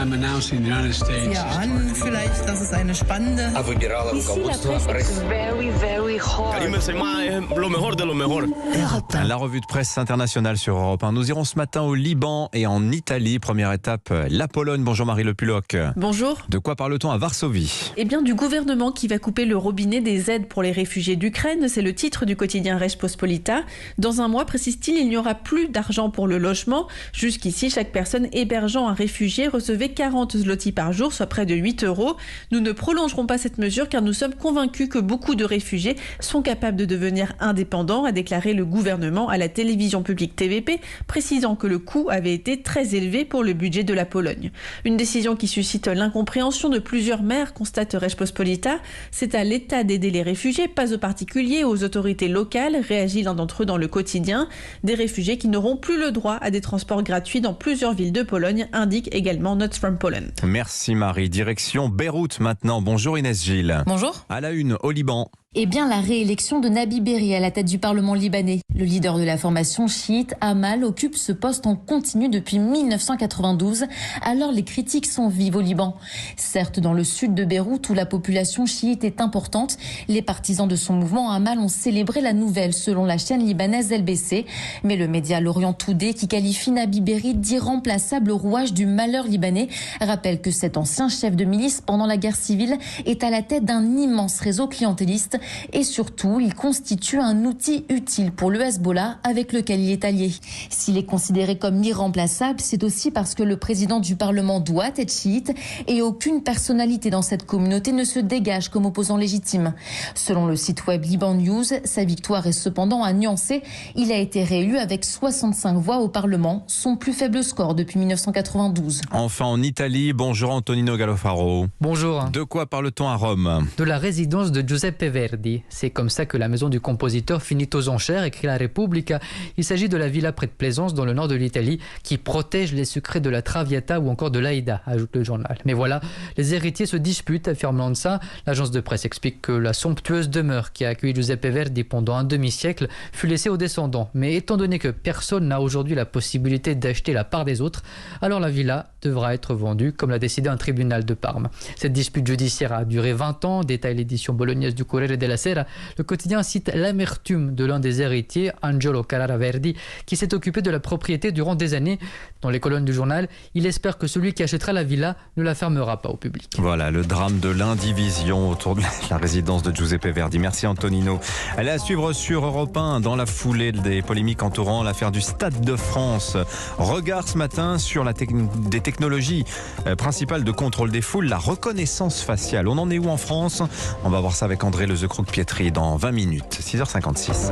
Ja, an vielleicht, dass es eine spannende... La revue de presse internationale sur Europe 1. Nous irons ce matin au Liban et en Italie. Première étape, la Pologne. Bonjour Marie Le Puloc. Bonjour. De quoi parle-t-on à Varsovie ? Eh bien, du gouvernement qui va couper le robinet des aides pour les réfugiés d'Ukraine. C'est le titre du quotidien Rzeczpospolita. Dans un mois, précise-t-il, il n'y aura plus d'argent pour le logement. Jusqu'ici, chaque personne hébergeant un réfugié recevait 40 zloty par jour, soit près de 8 €. Nous ne prolongerons pas cette mesure car nous sommes convaincus que beaucoup de réfugiés sont capables de devenir indépendants, a déclaré le gouvernement à la télévision publique TVP, précisant que le coût avait été très élevé pour le budget de la Pologne. Une décision qui suscite l'incompréhension de plusieurs maires, constate Rzeczpospolita. C'est à l'État d'aider les réfugiés, pas aux particuliers, aux autorités locales, réagit l'un d'entre eux dans le quotidien. Des réfugiés qui n'auront plus le droit à des transports gratuits dans plusieurs villes de Pologne, indique également Notes from Poland. Merci Marie. Direction Beyrouth maintenant. Bonjour Inès Gilles. Bonjour. À la une, au Liban. Eh bien, la réélection de Nabi Berri à la tête du Parlement libanais. Le leader de la formation chiite, Amal, occupe ce poste en continu depuis 1992, alors les critiques sont vives au Liban. Certes, dans le sud de Beyrouth, où la population chiite est importante, les partisans de son mouvement Amal ont célébré la nouvelle, selon la chaîne libanaise LBC. Mais le média L'Orient Today, qui qualifie Nabi Berri d'irremplaçable rouage du malheur libanais, rappelle que cet ancien chef de milice pendant la guerre civile est à la tête d'un immense réseau clientéliste. Et surtout, il constitue un outil utile pour le Hezbollah avec lequel il est allié. S'il est considéré comme irremplaçable, c'est aussi parce que le président du Parlement doit être chiite et aucune personnalité dans cette communauté ne se dégage comme opposant légitime. Selon le site web Liban News, sa victoire est cependant à nuancer. Il a été réélu avec 65 voix au Parlement, son plus faible score depuis 1992. Enfin en Italie, bonjour Antonino Galofaro. Bonjour. De quoi parle-t-on à Rome ? De la résidence de Giuseppe Verdi. C'est comme ça que la maison du compositeur finit aux enchères, écrit la Repubblica. Il s'agit de la villa près de Plaisance, dans le nord de l'Italie, qui protège les secrets de la Traviata ou encore de l'Aïda, ajoute le journal. Mais voilà, les héritiers se disputent, affirme l'ANSA. L'agence de presse explique que la somptueuse demeure qui a accueilli Giuseppe Verdi pendant un demi-siècle fut laissée aux descendants. Mais étant donné que personne n'a aujourd'hui la possibilité d'acheter la part des autres, alors la villa devra être vendue, comme l'a décidé un tribunal de Parme. Cette dispute judiciaire a duré 20 ans, détaille l'édition bolognaise du Corriere della Sera. Le quotidien cite l'amertume de l'un des héritiers, Angelo Carrara Verdi, qui s'est occupé de la propriété durant des années. Dans les colonnes du journal, il espère que celui qui achètera la villa ne la fermera pas au public. Voilà, le drame de l'indivision autour de la résidence de Giuseppe Verdi. Merci Antonino. Elle est à suivre sur Europe 1 dans la foulée des polémiques entourant l'affaire du Stade de France. Regard ce matin sur des technologies principales de contrôle des foules, la reconnaissance faciale. On en est où en France ? On va voir ça avec André Lezecroc-Pietri dans 20 minutes, 6h56.